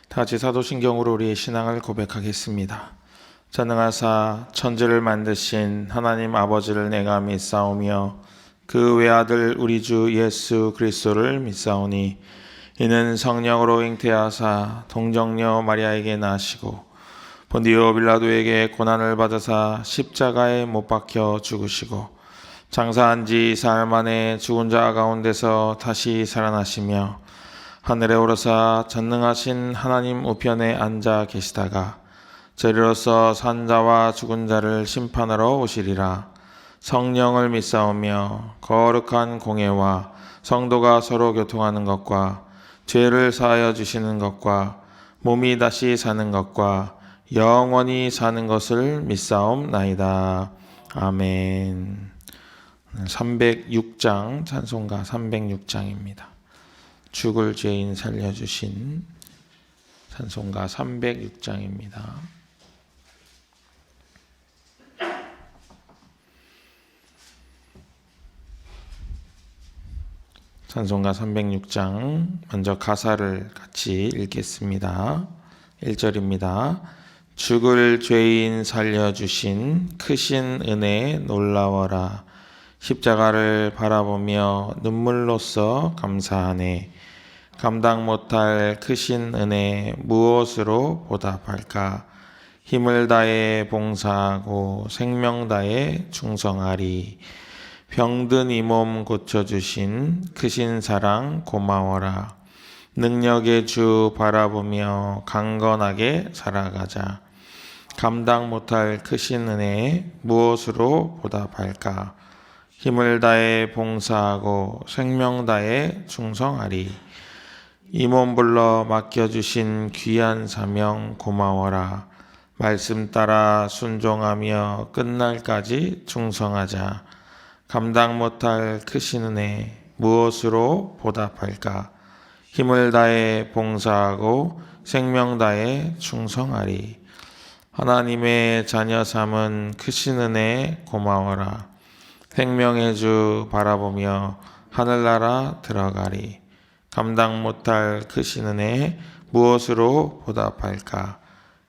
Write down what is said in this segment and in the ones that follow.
다 같이 사도신경으로 우리의 신앙을 고백하겠습니다. 전능하사 천지를 만드신 하나님 아버지를 내가 믿사오며 그 외아들 우리 주 예수 그리스도를 믿사오니 이는 성령으로 잉태하사 동정녀 마리아에게 나시고 본디오 빌라도에게 고난을 받으사 십자가에 못 박혀 죽으시고 장사한 지 사흘 만에 죽은 자 가운데서 다시 살아나시며 하늘에 오르사 전능하신 하나님 우편에 앉아 계시다가 저리로서 산 자와 죽은 자를 심판하러 오시리라. 성령을 믿사오며 거룩한 공예와 성도가 서로 교통하는 것과 죄를 사하여 주시는 것과 몸이 다시 사는 것과 영원히 사는 것을 믿사옵나이다. 아멘. 306장 찬송가 306장입니다. 죽을 죄인 살려주신 찬송가 306장입니다. 찬송가 306장 먼저 가사를 같이 읽겠습니다. 1절입니다. 죽을 죄인 살려주신 크신 은혜 놀라워라. 십자가를 바라보며 눈물로써 감사하네. 감당 못할 크신 은혜 무엇으로 보답할까? 힘을 다해 봉사하고 생명 다해 충성하리. 병든 이 몸 고쳐주신 크신 사랑 고마워라. 능력의 주 바라보며 강건하게 살아가자. 감당 못할 크신 은혜 무엇으로 보답할까? 힘을 다해 봉사하고 생명 다해 충성하리. 이 몸 불러 맡겨주신 귀한 사명 고마워라. 말씀 따라 순종하며 끝날까지 충성하자. 감당 못할 크신 은혜 무엇으로 보답할까? 힘을 다해 봉사하고 생명 다해 충성하리. 하나님의 자녀 삼은 크신 은혜 고마워라. 생명의 주 바라보며 하늘나라 들어가리. 감당 못할 크신 은혜 무엇으로 보답할까?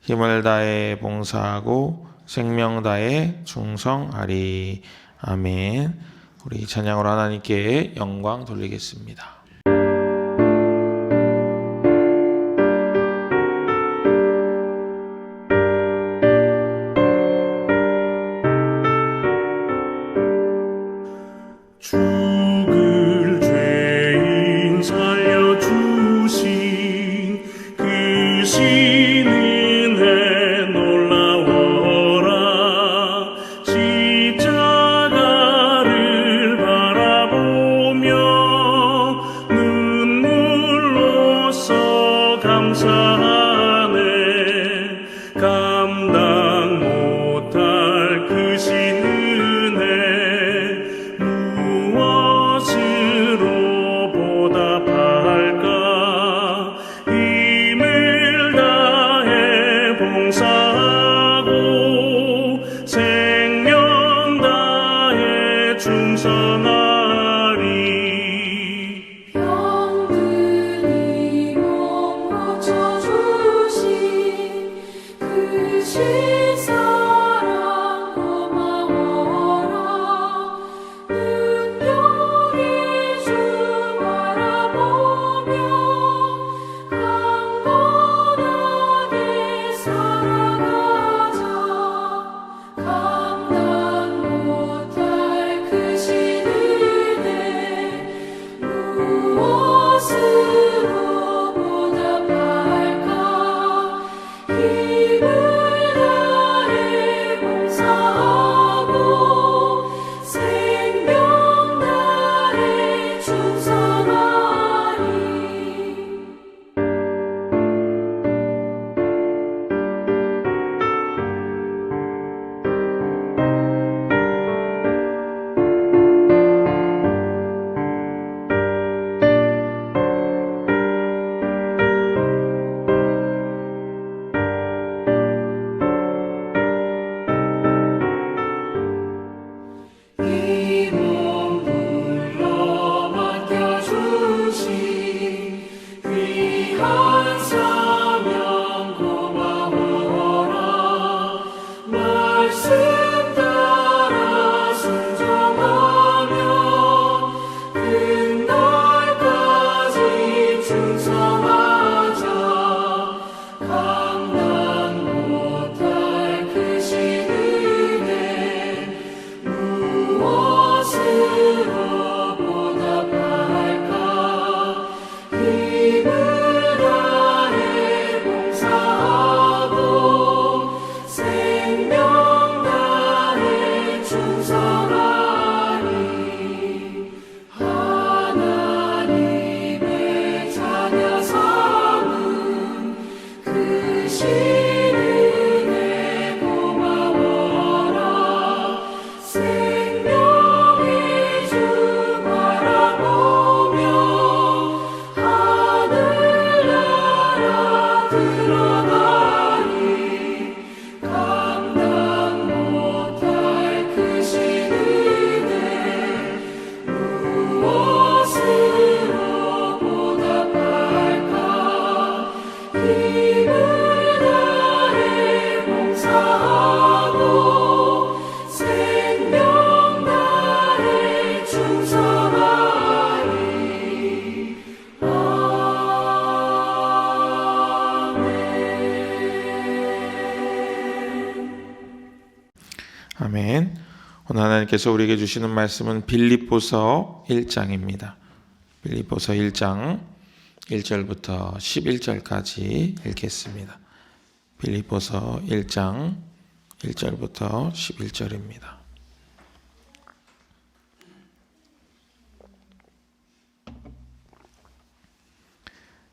힘을 다해 봉사하고 생명 다해 충성하리. 아멘. 우리 찬양으로 하나님께 영광 돌리겠습니다. 죽을 죄인 살려주신 그 신은혜 놀라워라. 십자가를 바라보며 눈물로써 감사하네. 감당 못할 그 신은혜 무엇으로 보답할까? 힘을 다해 봉사하고 생명 다해 충성하리. 병든 이 몸 고쳐주신 풍성하자 감당 못할 크신 은혜 무엇으로 보답할까 힘을 다해 봉사하고 생명 다해 충성하니 하나님의 자녀 삼은 크신 은혜 고마워라 생명의 주 바라보며 하늘나라 들어가니 감당 못할 크신 은혜 무엇으로 보답할까 힘을 다해 봉사하고 생명 다해 충성하니 아멘. 오늘 하나님께서 우리에게 주시는 말씀은 빌립보서 1장입니다. 빌립보서 1장 1절부터 11절까지 읽겠습니다. 빌립보서 1장 1절부터 11절입니다.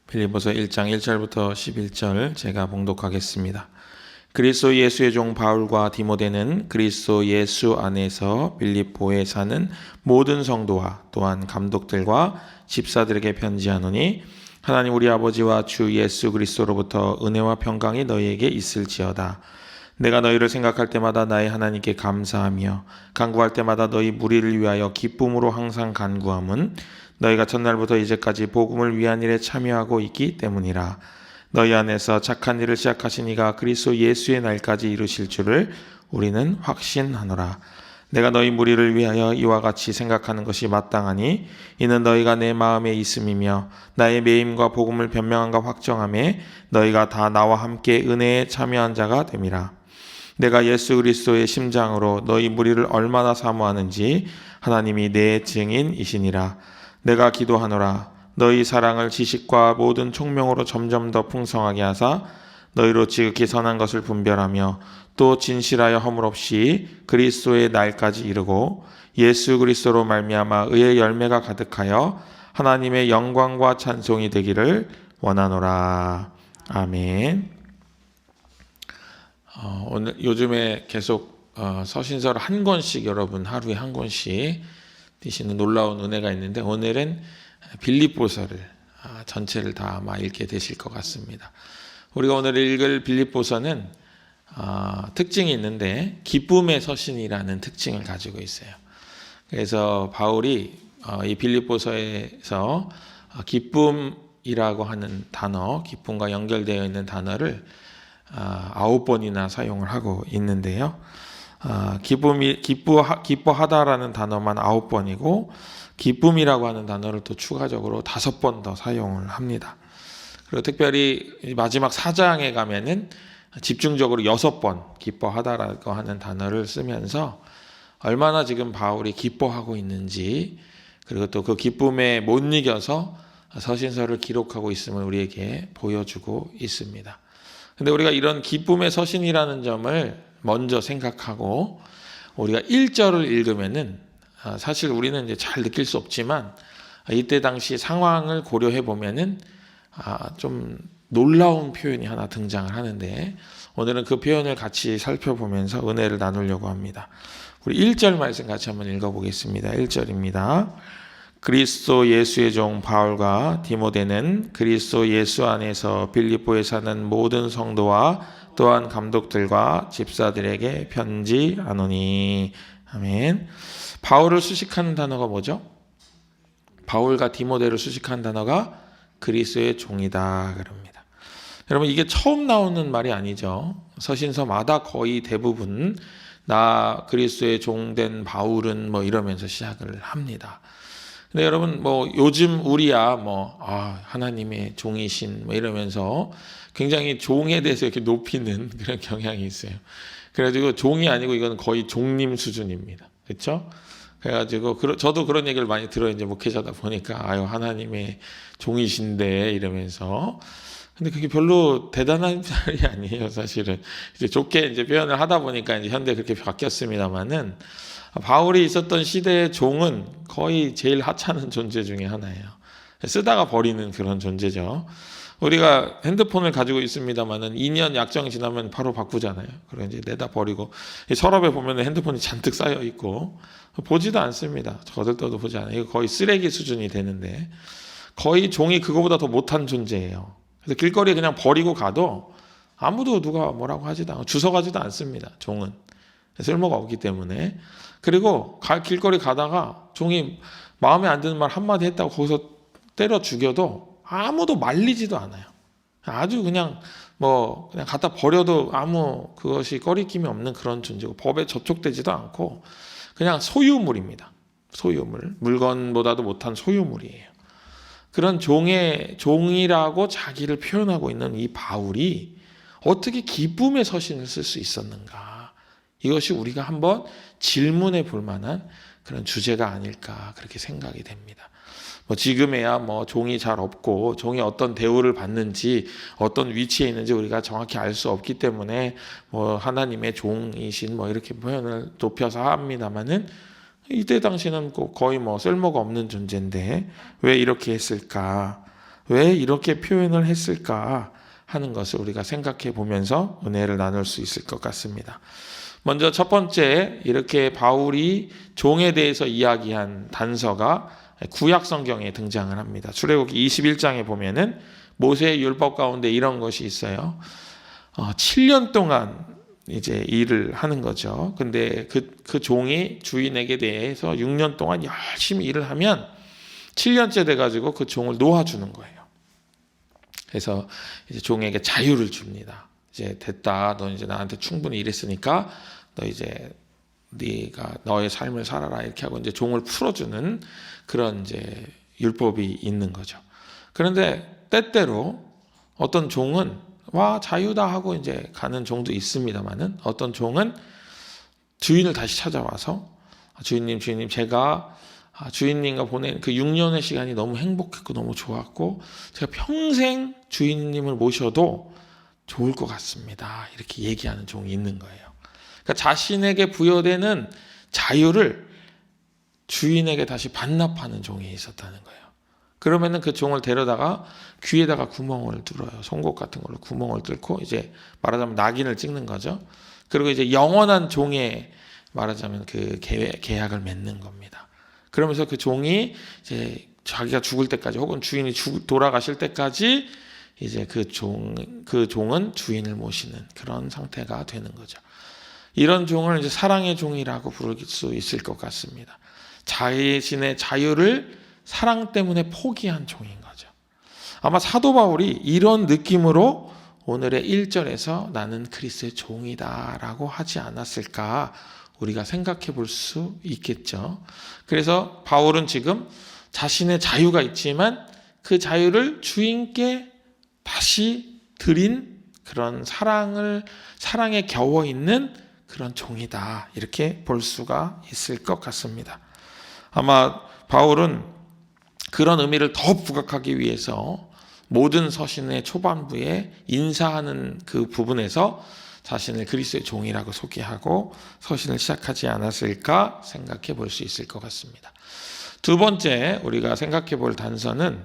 빌립보서 1장 1절부터 11절 제가 봉독하겠습니다. 그리스도 예수의 종 바울과 디모데는 그리스도 예수 안에서 빌립보에 사는 모든 성도와 또한 감독들과 집사들에게 편지하노니 하나님 우리 아버지와 주 예수 그리스도로부터 은혜와 평강이 너희에게 있을지어다. 내가 너희를 생각할 때마다 나의 하나님께 감사하며 간구할 때마다 너희 무리를 위하여 기쁨으로 항상 간구함은 너희가 첫날부터 이제까지 복음을 위한 일에 참여하고 있기 때문이라. 너희 안에서 착한 일을 시작하신 이가 그리스도 예수의 날까지 이루실 줄을 우리는 확신하노라. 내가 너희 무리를 위하여 이와 같이 생각하는 것이 마땅하니 이는 너희가 내 마음에 있음이며 나의 매임과 복음을 변명함과 확정함에 너희가 다 나와 함께 은혜에 참여한 자가 됨이라. 내가 예수 그리스도의 심장으로 너희 무리를 얼마나 사모하는지 하나님이 내 증인이시니라. 내가 기도하노라. 너희 사랑을 지식과 모든 총명으로 점점 더 풍성하게 하사 너희로 지극히 선한 것을 분별하며 또 진실하여 허물 없이 그리스도의 날까지 이르고 예수 그리스도로 말미암아 의의 열매가 가득하여 하나님의 영광과 찬송이 되기를 원하노라. 아멘. 오늘 요즘에 계속 서신서를 한 권씩 여러분 하루에 한 권씩 띄시는 놀라운 은혜가 있는데 오늘은 빌립보서를 전체를 다 아마 읽게 되실 것 같습니다. 우리가 오늘 읽을 빌립보서는 특징이 있는데 기쁨의 서신이라는 특징을 가지고 있어요. 그래서 바울이 이 빌립보서에서 기쁨이라고 하는 단어, 기쁨과 연결되어 있는 단어를 9번이나 사용을 하고 있는데요. 기뻐하다라는 단어만 9번이고 기쁨이라고 하는 단어를 또 추가적으로 5번 더 사용을 합니다. 그리고 특별히 마지막 4장에 가면은 집중적으로 6번 기뻐하다라고 하는 단어를 쓰면서 얼마나 지금 바울이 기뻐하고 있는지 그리고 또 그 기쁨에 못 이겨서 서신서를 기록하고 있음을 우리에게 보여주고 있습니다. 근데 우리가 이런 기쁨의 서신이라는 점을 먼저 생각하고 우리가 1절을 읽으면은 사실 우리는 이제 잘 느낄 수 없지만 이때 당시 상황을 고려해 보면은 좀 놀라운 표현이 하나 등장을 하는데 오늘은 그 표현을 같이 살펴보면서 은혜를 나누려고 합니다. 우리 1절 말씀 같이 한번 읽어보겠습니다. 1절입니다. 그리스도 예수의 종 바울과 디모데는 그리스도 예수 안에서 빌립보에 사는 모든 성도와 또한 감독들과 집사들에게 편지하노니. 아멘. 바울을 수식하는 단어가 뭐죠? 바울과 디모데를 수식하는 단어가 그리스도의 종이다 그럽니다. 여러분 이게 처음 나오는 말이 아니죠. 서신서마다 거의 대부분 나 그리스도의 종된 바울은 뭐 이러면서 시작을 합니다. 근데 여러분 뭐 요즘 우리야 뭐 하나님의 종이신 뭐 이러면서 굉장히 종에 대해서 이렇게 높이는 그런 경향이 있어요. 그래가지고 종이 아니고 이건 거의 종님 수준입니다. 그렇죠? 그래가지고 저도 그런 얘기를 많이 들어요. 이제 목회자다 보니까 아유 하나님의 종이신데 이러면서. 근데 그게 별로 대단한 말이 아니에요, 사실은. 이제 좋게 이제 표현을 하다 보니까 이제 현대 그렇게 바뀌었습니다만은 바울이 있었던 시대의 종은 거의 제일 하찮은 존재 중에 하나예요. 쓰다가 버리는 그런 존재죠. 우리가 핸드폰을 가지고 있습니다만은 2년 약정 지나면 바로 바꾸잖아요. 그리고 이제 내다 버리고 서랍에 보면 핸드폰이 잔뜩 쌓여 있고 보지도 않습니다. 거들떠도 보지 않아요. 이거 거의 쓰레기 수준이 되는데 거의 종이 그거보다 더 못한 존재예요. 그래서 길거리에 그냥 버리고 가도 아무도 누가 뭐라고 하지도 않고 주워가지도 않습니다. 종은 쓸모가 없기 때문에. 그리고 길거리 가다가 종이 마음에 안 드는 말 한마디 했다고 거기서 때려 죽여도 아무도 말리지도 않아요. 아주 그냥 그냥 갖다 버려도 아무 그것이 꺼리낌이 없는 그런 존재고 법에 저촉되지도 않고 그냥 소유물입니다. 소유물. 물건보다도 못한 소유물이에요. 그런 종이라고 자기를 표현하고 있는 이 바울이 어떻게 기쁨의 서신을 쓸 수 있었는가? 이것이 우리가 한번 질문해 볼 만한 그런 주제가 아닐까 그렇게 생각이 됩니다. 지금에야 종이 잘 없고 종이 어떤 대우를 받는지 어떤 위치에 있는지 우리가 정확히 알 수 없기 때문에 하나님의 종이신 이렇게 표현을 높여서 합니다만은 이때 당시는 거의 쓸모가 없는 존재인데 왜 이렇게 했을까? 왜 이렇게 표현을 했을까? 하는 것을 우리가 생각해 보면서 은혜를 나눌 수 있을 것 같습니다. 먼저 첫 번째 이렇게 바울이 종에 대해서 이야기한 단서가 구약 성경에 등장을 합니다. 출애굽기 21장에 보면은 모세의 율법 가운데 이런 것이 있어요. 7년 동안 이제 일을 하는 거죠. 근데 그 종이 주인에게 대해서 6년 동안 열심히 일을 하면 7년째 돼가지고 그 종을 놓아주는 거예요. 그래서 이제 종에게 자유를 줍니다. 이제 됐다. 너 이제 나한테 충분히 일했으니까 너 이제 네가 너의 삶을 살아라 이렇게 하고 이제 종을 풀어주는 그런 이제 율법이 있는 거죠. 그런데 때때로 어떤 종은 자유다 하고 이제 가는 종도 있습니다만은 어떤 종은 주인을 다시 찾아와서 주인님 제가 주인님과 보낸 그 6년의 시간이 너무 행복했고 너무 좋았고 제가 평생 주인님을 모셔도 좋을 것 같습니다. 이렇게 얘기하는 종이 있는 거예요. 그러니까 자신에게 부여되는 자유를 주인에게 다시 반납하는 종이 있었다는 거예요. 그러면은 그 종을 데려다가 귀에다가 구멍을 뚫어요. 송곳 같은 걸로 구멍을 뚫고 이제 말하자면 낙인을 찍는 거죠. 그리고 이제 영원한 종에 말하자면 그 계약을 맺는 겁니다. 그러면서 그 종이 이제 자기가 죽을 때까지 혹은 주인이 돌아가실 때까지 이제 그 종은 주인을 모시는 그런 상태가 되는 거죠. 이런 종을 이제 사랑의 종이라고 부를 수 있을 것 같습니다. 자신의 자유를 사랑 때문에 포기한 종인 거죠. 아마 사도 바울이 이런 느낌으로 오늘의 1절에서 나는 그리스도의 종이다라고 하지 않았을까 우리가 생각해 볼 수 있겠죠. 그래서 바울은 지금 자신의 자유가 있지만 그 자유를 주인께 다시 드린 그런 사랑에 겨워 있는 그런 종이다 이렇게 볼 수가 있을 것 같습니다. 아마 바울은 그런 의미를 더 부각하기 위해서 모든 서신의 초반부에 인사하는 그 부분에서 자신을 그리스도의 종이라고 소개하고 서신을 시작하지 않았을까 생각해 볼 수 있을 것 같습니다. 두 번째 우리가 생각해 볼 단서는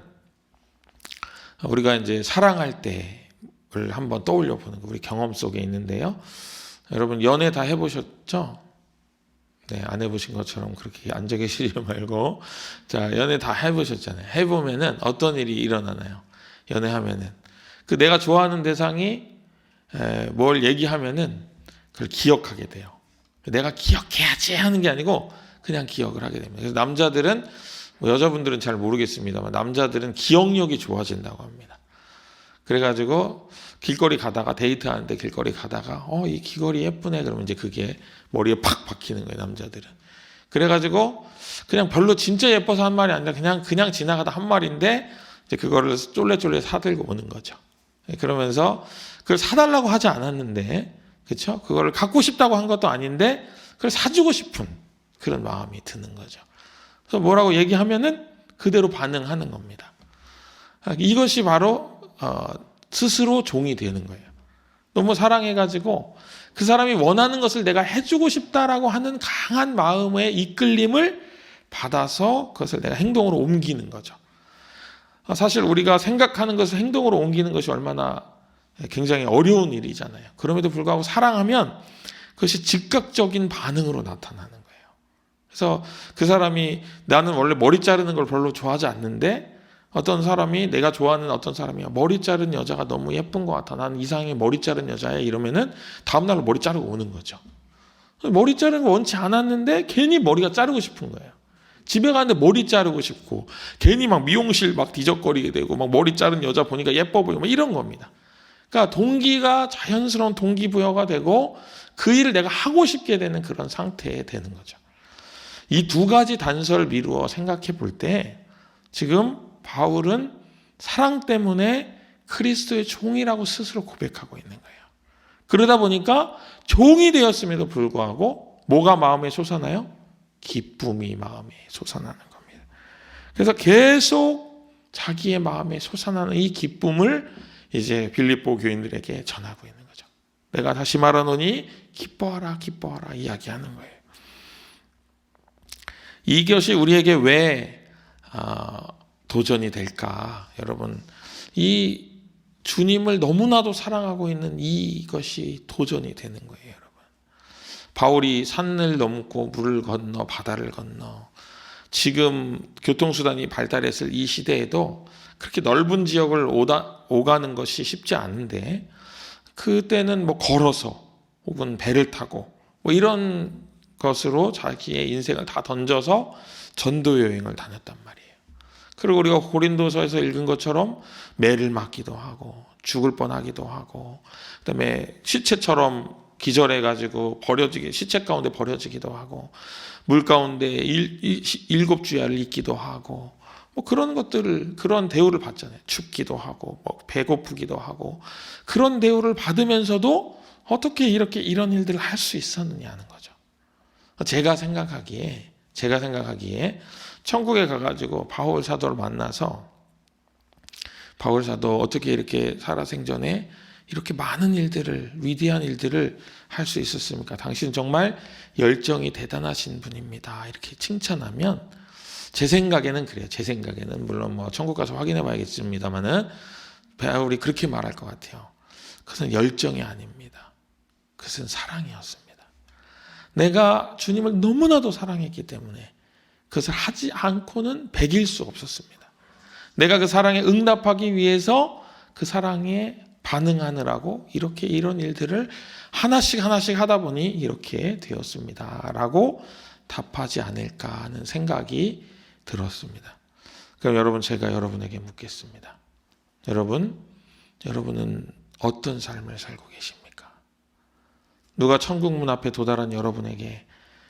우리가 이제 사랑할 때를 한번 떠올려 보는 거 우리 경험 속에 있는데요. 여러분 연애 다 해보셨죠? 네, 안 해보신 것처럼 그렇게 앉아 계시지 말고 자 연애 다 해보셨잖아요. 해보면은 어떤 일이 일어나나요? 연애하면은 그 내가 좋아하는 대상이 뭘 얘기하면은 그걸 기억하게 돼요. 내가 기억해야지 하는 게 아니고 그냥 기억을 하게 됩니다. 그래서 남자들은 여자분들은 잘 모르겠습니다만 남자들은 기억력이 좋아진다고 합니다. 그래가지고 길거리 가다가 데이트하는데 길거리 가다가 이 귀걸이 예쁘네 그러면 이제 그게 머리에 팍 박히는 거예요. 남자들은 그래가지고 그냥 별로 진짜 예뻐서 한 말이 아니라 그냥 지나가다 한 말인데 이제 그거를 쫄래쫄래 사들고 오는 거죠. 그러면서 그걸 사달라고 하지 않았는데, 그렇죠? 그거를 갖고 싶다고 한 것도 아닌데 그걸 사주고 싶은 그런 마음이 드는 거죠. 그래서 뭐라고 얘기하면은 그대로 반응하는 겁니다. 이것이 바로 스스로 종이 되는 거예요. 너무 사랑해가지고 그 사람이 원하는 것을 내가 해주고 싶다라고 하는 강한 마음의 이끌림을 받아서 그것을 내가 행동으로 옮기는 거죠. 사실 우리가 생각하는 것을 행동으로 옮기는 것이 얼마나 굉장히 어려운 일이잖아요. 그럼에도 불구하고 사랑하면 그것이 즉각적인 반응으로 나타나는 거예요. 그래서 그 사람이 나는 원래 머리 자르는 걸 별로 좋아하지 않는데 어떤 사람이 내가 좋아하는 어떤 사람이 머리 자른 여자가 너무 예쁜 것 같아. 나는 이상하게 머리 자른 여자야. 이러면은 다음날 머리 자르고 오는 거죠. 머리 자르는 거 원치 않았는데 괜히 머리가 자르고 싶은 거예요. 집에 가는데 머리 자르고 싶고 괜히 막 미용실 막 뒤적거리게 되고 막 머리 자른 여자 보니까 예뻐 보이고 막 이런 겁니다. 그러니까 동기가 자연스러운 동기부여가 되고 그 일을 내가 하고 싶게 되는 그런 상태에 되는 거죠. 이 두 가지 단서를 미루어 생각해 볼 때 지금 바울은 사랑 때문에 그리스도의 종이라고 스스로 고백하고 있는 거예요. 그러다 보니까 종이 되었음에도 불구하고 뭐가 마음에 솟아나요? 기쁨이 마음에 솟아나는 겁니다. 그래서 계속 자기의 마음에 솟아나는 이 기쁨을 이제 빌립보 교인들에게 전하고 있는 거죠. 내가 다시 말하노니 기뻐하라 기뻐하라 이야기하는 거예요. 이것이 우리에게 왜 도전이 될까? 여러분, 이 주님을 너무나도 사랑하고 있는 이것이 도전이 되는 거예요, 여러분. 바울이 산을 넘고 물을 건너 바다를 건너 지금 교통수단이 발달했을 이 시대에도 그렇게 넓은 지역을 오가는 것이 쉽지 않은데 그때는 뭐 걸어서 혹은 배를 타고 뭐 이런 것으로 자기의 인생을 다 던져서 전도 여행을 다녔단 말이에요. 그리고 우리가 고린도서에서 읽은 것처럼 매를 맞기도 하고 죽을 뻔하기도 하고 그다음에 시체처럼 기절해가지고 시체 가운데 버려지기도 하고 물 가운데 7주야를 있기도 하고 뭐 그런 것들을 그런 대우를 받잖아요. 춥기도 하고 뭐 배고프기도 하고 그런 대우를 받으면서도 어떻게 이런 일들을 할 수 있었느냐는 거죠. 제가 생각하기에 천국에 가가지고 바울 사도를 만나서 바울 사도 어떻게 이렇게 살아생전에 이렇게 많은 일들을 위대한 일들을 할 수 있었습니까? 당신은 정말 열정이 대단하신 분입니다. 이렇게 칭찬하면 제 생각에는 그래요. 제 생각에는 물론 뭐 천국 가서 확인해 봐야겠습니다만은 바울이 그렇게 말할 것 같아요. 그것은 열정이 아닙니다. 그것은 사랑이었습니다. 내가 주님을 너무나도 사랑했기 때문에 그것을 하지 않고는 배길 수 없었습니다. 내가 그 사랑에 응답하기 위해서 그 사랑에 반응하느라고 이런 일들을 하나씩 하다 보니 이렇게 되었습니다. 라고 답하지 않을까 하는 생각이 들었습니다. 그럼 여러분, 제가 여러분에게 묻겠습니다. 여러분은 어떤 삶을 살고 계십니까? 누가 천국문 앞에 도달한 여러분에게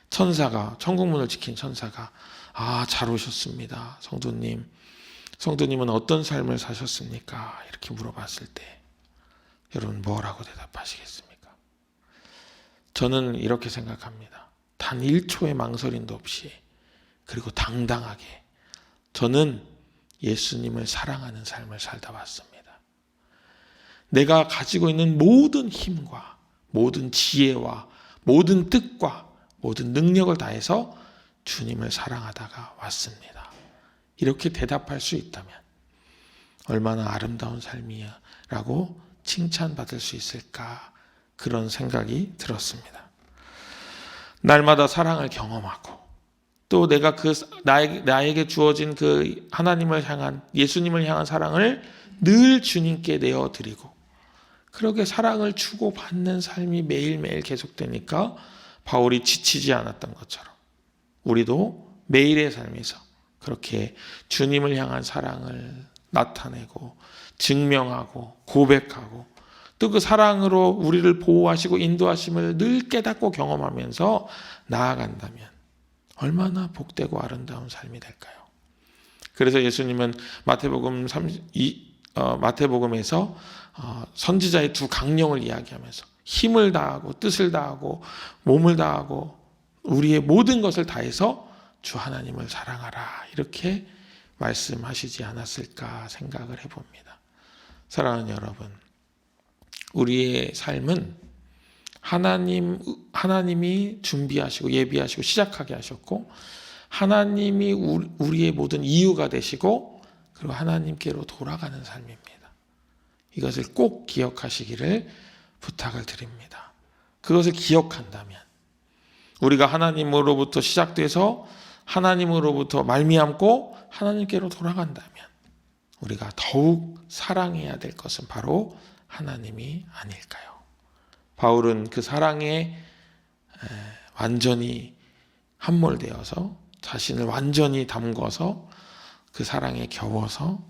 천국문을 지킨 천사가 잘 오셨습니다. 성도님은 어떤 삶을 사셨습니까? 이렇게 물어봤을 때 여러분 뭐라고 대답하시겠습니까? 저는 이렇게 생각합니다. 단 1초의 망설임도 없이 그리고 당당하게 저는 예수님을 사랑하는 삶을 살다 왔습니다. 내가 가지고 있는 모든 힘과 모든 지혜와 모든 뜻과 모든 능력을 다해서 주님을 사랑하다가 왔습니다. 이렇게 대답할 수 있다면 얼마나 아름다운 삶이야라고 칭찬받을 수 있을까 그런 생각이 들었습니다. 날마다 사랑을 경험하고 또 내가 나에게 주어진 그 하나님을 향한 예수님을 향한 사랑을 늘 주님께 내어드리고 그렇게 사랑을 주고받는 삶이 매일매일 계속되니까 바울이 지치지 않았던 것처럼 우리도 매일의 삶에서 그렇게 주님을 향한 사랑을 나타내고 증명하고 고백하고 또 그 사랑으로 우리를 보호하시고 인도하심을 늘 깨닫고 경험하면서 나아간다면 얼마나 복되고 아름다운 삶이 될까요? 그래서 예수님은 마태복음에서 선지자의 두 강령을 이야기하면서 힘을 다하고 뜻을 다하고 몸을 다하고 우리의 모든 것을 다해서 주 하나님을 사랑하라 이렇게 말씀하시지 않았을까 생각을 해봅니다. 사랑하는 여러분, 우리의 삶은 하나님이 준비하시고 예비하시고 시작하게 하셨고 하나님이 우리의 모든 이유가 되시고 그리고 하나님께로 돌아가는 삶입니다. 이것을 꼭 기억하시기를 부탁을 드립니다. 그것을 기억한다면 우리가 하나님으로부터 시작돼서 하나님으로부터 말미암고 하나님께로 돌아간다면 우리가 더욱 사랑해야 될 것은 바로 하나님이 아닐까요? 바울은 그 사랑에 완전히 함몰되어서 자신을 완전히 담궈서 그 사랑에 겨워서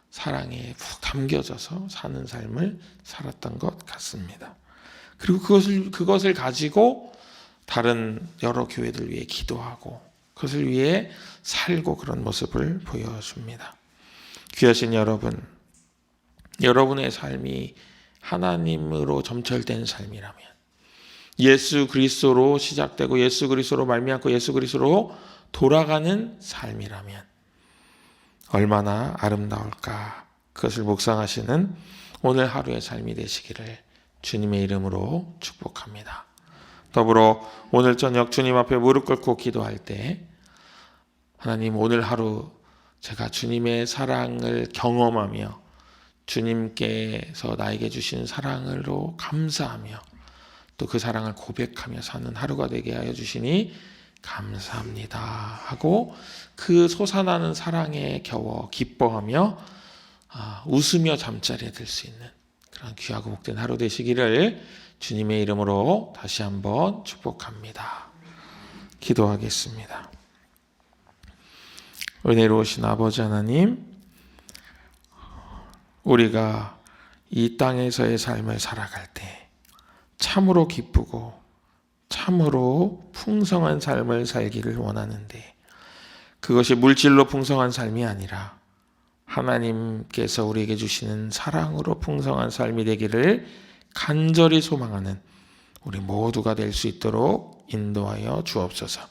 사랑에 푹 담겨져서 사는 삶을 살았던 것 같습니다. 그리고 그것을 가지고 다른 여러 교회들 위해 기도하고 그것을 위해 살고 그런 모습을 보여줍니다. 귀하신 여러분, 여러분의 삶이 하나님으로 점철된 삶이라면 예수 그리스도로 시작되고 예수 그리스도로 말미암고 예수 그리스도로 돌아가는 삶이라면 얼마나 아름다울까. 그것을 묵상하시는 오늘 하루의 삶이 되시기를 주님의 이름으로 축복합니다. 더불어 오늘 저녁 주님 앞에 무릎 꿇고 기도할 때 하나님, 오늘 하루 제가 주님의 사랑을 경험하며 주님께서 나에게 주신 사랑으로 감사하며 또 그 사랑을 고백하며 사는 하루가 되게 하여 주시니 감사합니다 하고 그 솟아나는 사랑에 겨워 기뻐하며 웃으며 잠자리에 들 수 있는 그런 귀하고 복된 하루 되시기를 주님의 이름으로 다시 한번 축복합니다. 기도하겠습니다. 은혜로우신 아버지 하나님, 우리가 이 땅에서의 삶을 살아갈 때 참으로 기쁘고 참으로 풍성한 삶을 살기를 원하는데 그것이 물질로 풍성한 삶이 아니라 하나님께서 우리에게 주시는 사랑으로 풍성한 삶이 되기를 간절히 소망하는 우리 모두가 될 수 있도록 인도하여 주옵소서.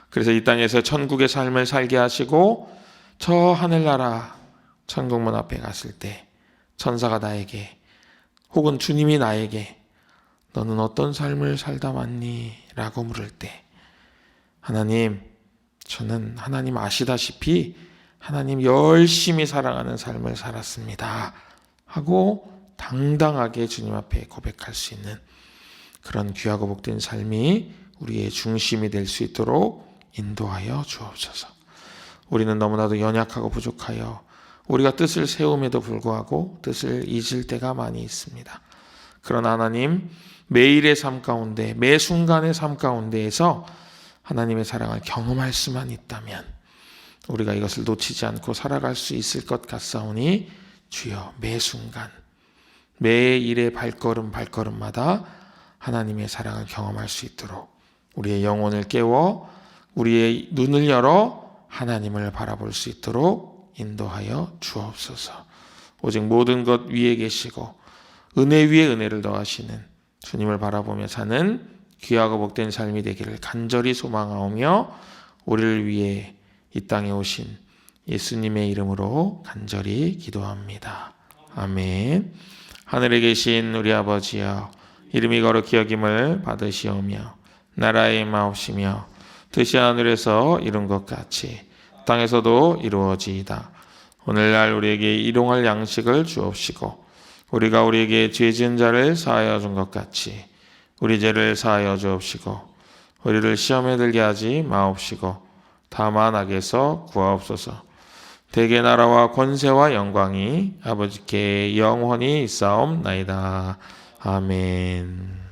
그래서 이 땅에서 천국의 삶을 살게 하시고 저 하늘나라 천국문 앞에 갔을 때 천사가 나에게 혹은 주님이 나에게 너는 어떤 삶을 살다 왔니? 라고 물을 때 하나님, 저는 하나님 아시다시피 하나님 열심히 사랑하는 삶을 살았습니다 하고 당당하게 주님 앞에 고백할 수 있는 그런 귀하고 복된 삶이 우리의 중심이 될 수 있도록 인도하여 주옵소서. 우리는 너무나도 연약하고 부족하여 우리가 뜻을 세움에도 불구하고 뜻을 잊을 때가 많이 있습니다. 그러나 하나님, 매일의 삶 가운데 매 순간의 삶 가운데에서 하나님의 사랑을 경험할 수만 있다면 우리가 이것을 놓치지 않고 살아갈 수 있을 것 같사오니 주여, 매 순간 매 일의 발걸음마다 하나님의 사랑을 경험할 수 있도록 우리의 영혼을 깨워 우리의 눈을 열어 하나님을 바라볼 수 있도록 인도하여 주옵소서. 오직 모든 것 위에 계시고 은혜 위에 은혜를 더하시는 주님을 바라보며 사는 귀하고 복된 삶이 되기를 간절히 소망하오며 우리를 위해 이 땅에 오신 예수님의 이름으로 간절히 기도합니다. 아멘. 하늘에 계신 우리 아버지여, 이름이 거룩히 여김을 받으시오며 나라의 마옵시며 뜻이 하늘에서 이룬 것 같이 땅에서도 이루어지이다. 오늘날 우리에게 일용할 양식을 주옵시고 우리가 우리에게 죄 지은 자를 사하여 준 것 같이 우리 죄를 사하여 주옵시고 우리를 시험에 들게 하지 마옵시고 다만 악에서 구하옵소서. 대개 나라와 권세와 영광이 아버지께 영원히 있사옵나이다. 아멘.